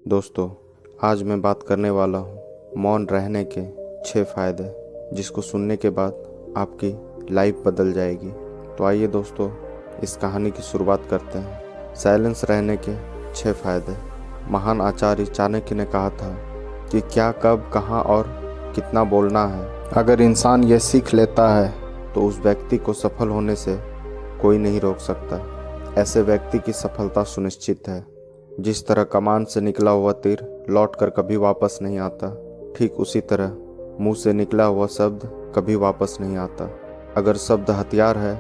दोस्तों, आज मैं बात करने वाला हूँ मौन रहने के 6 फ़ायदे, जिसको सुनने के बाद आपकी लाइफ बदल जाएगी। तो आइए दोस्तों, इस कहानी की शुरुआत करते हैं। साइलेंस रहने के 6 फ़ायदे। महान आचार्य चाणक्य ने कहा था कि क्या, कब, कहाँ और कितना बोलना है। अगर इंसान यह सीख लेता है तो उस व्यक्ति को सफल होने से कोई नहीं रोक सकता। ऐसे व्यक्ति की सफलता सुनिश्चित है। जिस तरह कमान से निकला हुआ तीर लौटकर कभी वापस नहीं आता, ठीक उसी तरह मुंह से निकला हुआ शब्द कभी वापस नहीं आता। अगर शब्द हथियार है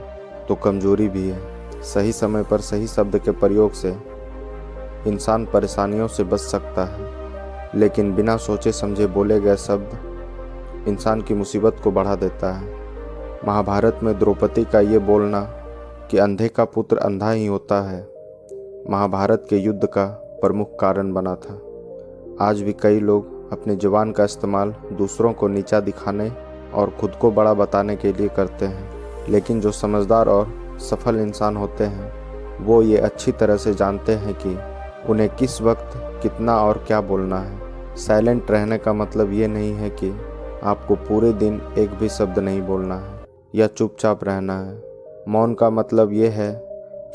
तो कमजोरी भी है। सही समय पर सही शब्द के प्रयोग से इंसान परेशानियों से बच सकता है, लेकिन बिना सोचे समझे बोले गए शब्द इंसान की मुसीबत को बढ़ा देता है। महाभारत में द्रौपदी का ये बोलना कि अंधे का पुत्र अंधा ही होता है, महाभारत के युद्ध का प्रमुख कारण बना था। आज भी कई लोग अपने जुबान का इस्तेमाल दूसरों को नीचा दिखाने और खुद को बड़ा बताने के लिए करते हैं, लेकिन जो समझदार और सफल इंसान होते हैं वो ये अच्छी तरह से जानते हैं कि उन्हें किस वक्त कितना और क्या बोलना है। साइलेंट रहने का मतलब ये नहीं है कि आपको पूरे दिन एक भी शब्द नहीं बोलना है या चुपचाप रहना है। मौन का मतलब ये है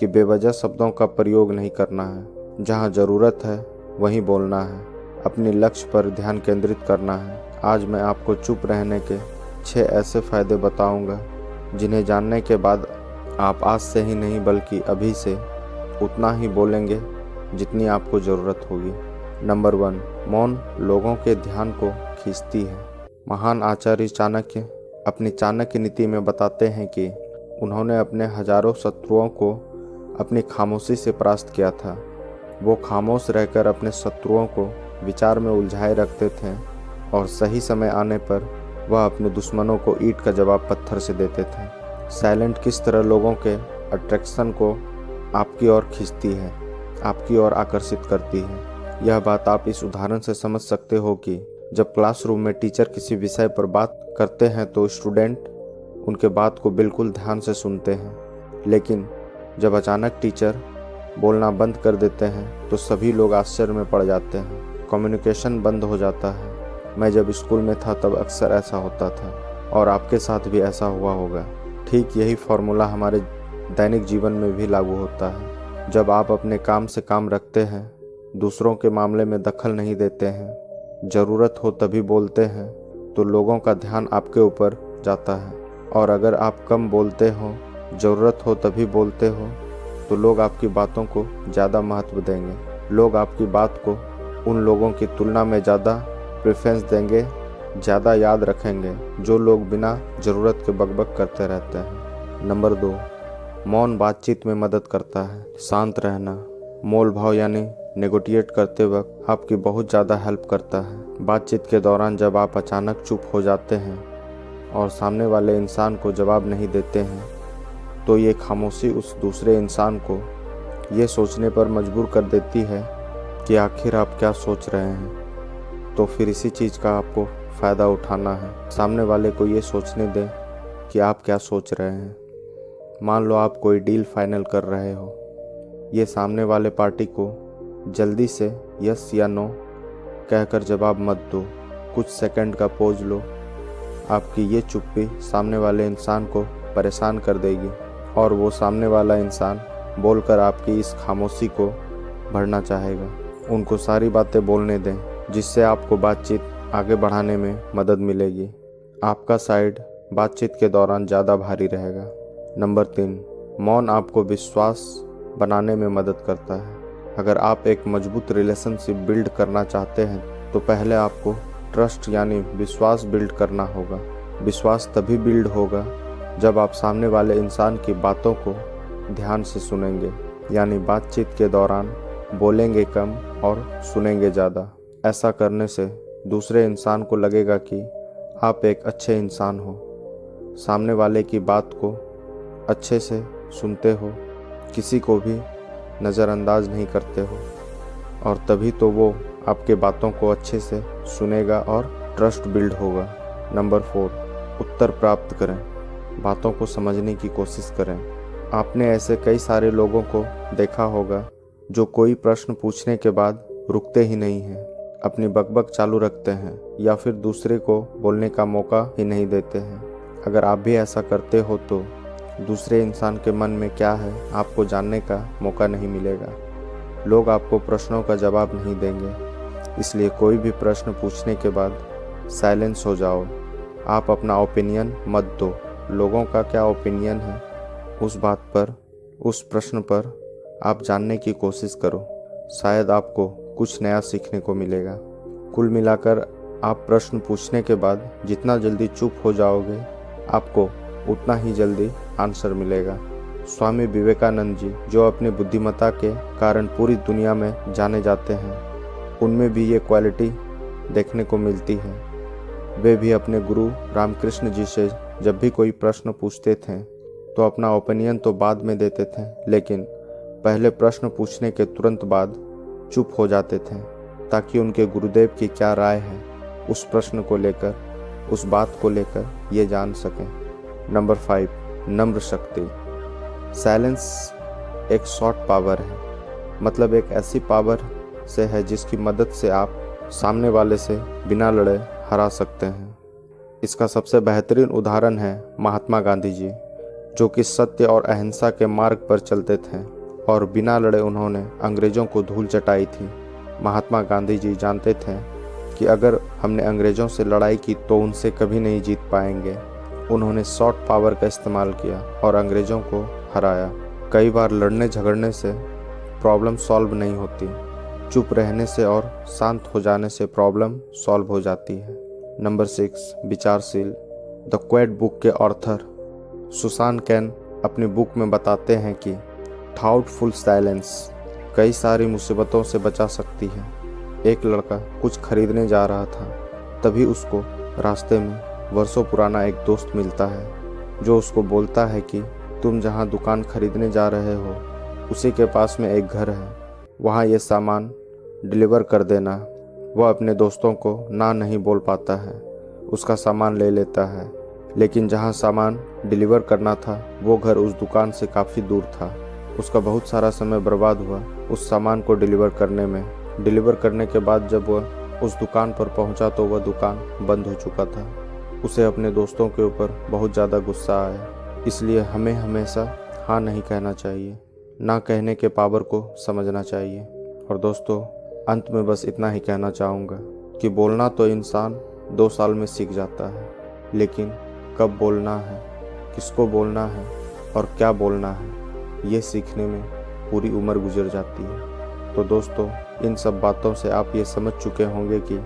कि बेवजह शब्दों का प्रयोग नहीं करना है। जहाँ ज़रूरत है वहीं बोलना है। अपने लक्ष्य पर ध्यान केंद्रित करना है। आज मैं आपको चुप रहने के 6 ऐसे फ़ायदे बताऊंगा जिन्हें जानने के बाद आप आज से ही नहीं बल्कि अभी से उतना ही बोलेंगे जितनी आपको ज़रूरत होगी। नंबर 1, मौन लोगों के ध्यान को खींचती है। महान आचार्य चाणक्य अपनी चाणक्य नीति में बताते हैं कि उन्होंने अपने हजारों शत्रुओं को अपनी खामोशी से परास्त किया था। वो खामोश रहकर अपने शत्रुओं को विचार में उलझाए रखते थे और सही समय आने पर वह अपने दुश्मनों को ईंट का जवाब पत्थर से देते थे। साइलेंट किस तरह लोगों के अट्रैक्शन को आपकी ओर खींचती है, आपकी ओर आकर्षित करती है। यह बात आप इस उदाहरण से समझ सकते हो कि जब क्लासरूम में टीचर किसी विषय पर बात करते हैं तो स्टूडेंट उनके बात को बिल्कुल ध्यान से सुनते हैं, लेकिन जब अचानक टीचर बोलना बंद कर देते हैं तो सभी लोग आश्चर्य में पड़ जाते हैं। कम्युनिकेशन बंद हो जाता है। मैं जब स्कूल में था तब अक्सर ऐसा होता था और आपके साथ भी ऐसा हुआ होगा। ठीक यही फॉर्मूला हमारे दैनिक जीवन में भी लागू होता है। जब आप अपने काम से काम रखते हैं, दूसरों के मामले में दखल नहीं देते हैं, ज़रूरत हो तभी बोलते हैं, तो लोगों का ध्यान आपके ऊपर जाता है। और अगर आप कम बोलते हो, ज़रूरत हो तभी बोलते हो, तो लोग आपकी बातों को ज़्यादा महत्व देंगे। लोग आपकी बात को उन लोगों की तुलना में ज़्यादा प्रेफरेंस देंगे, ज़्यादा याद रखेंगे जो लोग बिना ज़रूरत के बकबक करते रहते हैं। नंबर 2, मौन बातचीत में मदद करता है। शांत रहना मोल भाव यानी नेगोटिएट करते वक्त आपकी बहुत ज़्यादा हेल्प करता है। बातचीत के दौरान जब आप अचानक चुप हो जाते हैं और सामने वाले इंसान को जवाब नहीं देते हैं, तो ये खामोशी उस दूसरे इंसान को ये सोचने पर मजबूर कर देती है कि आखिर आप क्या सोच रहे हैं। तो फिर इसी चीज़ का आपको फ़ायदा उठाना है। सामने वाले को ये सोचने दें कि आप क्या सोच रहे हैं। मान लो आप कोई डील फाइनल कर रहे हो, ये सामने वाले पार्टी को जल्दी से यस या नो कहकर जवाब मत दो। कुछ सेकंड का पॉज लो। आपकी ये चुप्पी सामने वाले इंसान को परेशान कर देगी और वो सामने वाला इंसान बोलकर आपकी इस खामोशी को भरना चाहेगा। उनको सारी बातें बोलने दें, जिससे आपको बातचीत आगे बढ़ाने में मदद मिलेगी। आपका साइड बातचीत के दौरान ज़्यादा भारी रहेगा। नंबर 3, मौन आपको विश्वास बनाने में मदद करता है। अगर आप एक मजबूत रिलेशनशिप बिल्ड करना चाहते हैं तो पहले आपको ट्रस्ट यानी विश्वास बिल्ड करना होगा। विश्वास तभी बिल्ड होगा जब आप सामने वाले इंसान की बातों को ध्यान से सुनेंगे, यानी बातचीत के दौरान बोलेंगे कम और सुनेंगे ज़्यादा। ऐसा करने से दूसरे इंसान को लगेगा कि आप एक अच्छे इंसान हो, सामने वाले की बात को अच्छे से सुनते हो, किसी को भी नज़रअंदाज नहीं करते हो, और तभी तो वो आपके बातों को अच्छे से सुनेगा और ट्रस्ट बिल्ड होगा। नंबर 4, उत्तर प्राप्त करें। बातों को समझने की कोशिश करें। आपने ऐसे कई सारे लोगों को देखा होगा जो कोई प्रश्न पूछने के बाद रुकते ही नहीं हैं, अपनी बकबक चालू रखते हैं या फिर दूसरे को बोलने का मौका ही नहीं देते हैं। अगर आप भी ऐसा करते हो तो दूसरे इंसान के मन में क्या है आपको जानने का मौका नहीं मिलेगा। लोग आपको प्रश्नों का जवाब नहीं देंगे, इसलिए कोई भी प्रश्न पूछने के बाद साइलेंस हो जाओ। आप अपना ओपिनियन मत दो। लोगों का क्या ओपिनियन है उस बात पर, उस प्रश्न पर आप जानने की कोशिश करो। शायद आपको कुछ नया सीखने को मिलेगा। कुल मिलाकर आप प्रश्न पूछने के बाद जितना जल्दी चुप हो जाओगे, आपको उतना ही जल्दी आंसर मिलेगा। स्वामी विवेकानंद जी, जो अपनी बुद्धिमत्ता के कारण पूरी दुनिया में जाने जाते हैं, उनमें भी ये क्वालिटी देखने को मिलती है। वे भी अपने गुरु रामकृष्ण जी से जब भी कोई प्रश्न पूछते थे तो अपना ओपिनियन तो बाद में देते थे, लेकिन पहले प्रश्न पूछने के तुरंत बाद चुप हो जाते थे ताकि उनके गुरुदेव की क्या राय है उस प्रश्न को लेकर, उस बात को लेकर ये जान सकें। नंबर 5, नम्र शक्ति। साइलेंस एक शॉर्ट पावर है, मतलब एक ऐसी पावर से है जिसकी मदद से आप सामने वाले से बिना लड़े हरा सकते हैं। इसका सबसे बेहतरीन उदाहरण है महात्मा गांधी जी, जो कि सत्य और अहिंसा के मार्ग पर चलते थे और बिना लड़े उन्होंने अंग्रेज़ों को धूल चटाई थी। महात्मा गांधी जी जानते थे कि अगर हमने अंग्रेज़ों से लड़ाई की तो उनसे कभी नहीं जीत पाएंगे। उन्होंने सॉफ्ट पावर का इस्तेमाल किया और अंग्रेज़ों को हराया। कई बार लड़ने झगड़ने से प्रॉब्लम सॉल्व नहीं होती, चुप रहने से और शांत हो जाने से प्रॉब्लम सॉल्व हो जाती है। नंबर 6, विचारशील। द क्वाइट बुक के ऑथर सुसान कैन अपनी बुक में बताते हैं कि थाउटफुल साइलेंस कई सारी मुसीबतों से बचा सकती है। एक लड़का कुछ खरीदने जा रहा था, तभी उसको रास्ते में वर्षों पुराना एक दोस्त मिलता है, जो उसको बोलता है कि तुम जहाँ दुकान खरीदने जा रहे हो उसी के पास में एक घर है, वहाँ ये सामान डिलीवर कर देना। वह अपने दोस्तों को ना नहीं बोल पाता है, उसका सामान ले लेता है, लेकिन जहाँ सामान डिलीवर करना था वो घर उस दुकान से काफ़ी दूर था। उसका बहुत सारा समय बर्बाद हुआ उस सामान को डिलीवर करने में। डिलीवर करने के बाद जब वह उस दुकान पर पहुंचा तो वह दुकान बंद हो चुका था। उसे अपने दोस्तों के ऊपर बहुत ज़्यादा गुस्सा आया। इसलिए हमें हमेशा हाँ नहीं कहना चाहिए, ना कहने के पावर को समझना चाहिए। और दोस्तों, अंत में बस इतना ही कहना चाहूँगा कि बोलना तो इंसान 2 साल में सीख जाता है, लेकिन कब बोलना है, किसको बोलना है और क्या बोलना है, ये सीखने में पूरी उम्र गुजर जाती है। तो दोस्तों, इन सब बातों से आप ये समझ चुके होंगे कि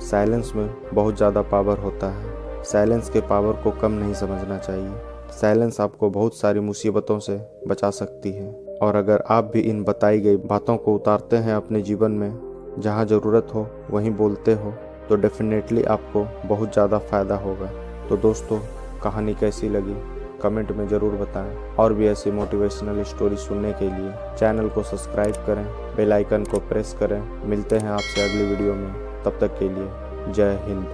साइलेंस में बहुत ज़्यादा पावर होता है। साइलेंस के पावर को कम नहीं समझना चाहिए। साइलेंस आपको बहुत सारी मुसीबतों से बचा सकती है। और अगर आप भी इन बताई गई बातों को उतारते हैं अपने जीवन में, जहाँ ज़रूरत हो वहीं बोलते हो, तो डेफिनेटली आपको बहुत ज़्यादा फ़ायदा होगा। तो दोस्तों, कहानी कैसी लगी कमेंट में ज़रूर बताएं। और भी ऐसी मोटिवेशनल स्टोरी सुनने के लिए चैनल को सब्सक्राइब करें, बेल आइकन को प्रेस करें। मिलते हैं आपसे अगली वीडियो में, तब तक के लिए जय हिंद।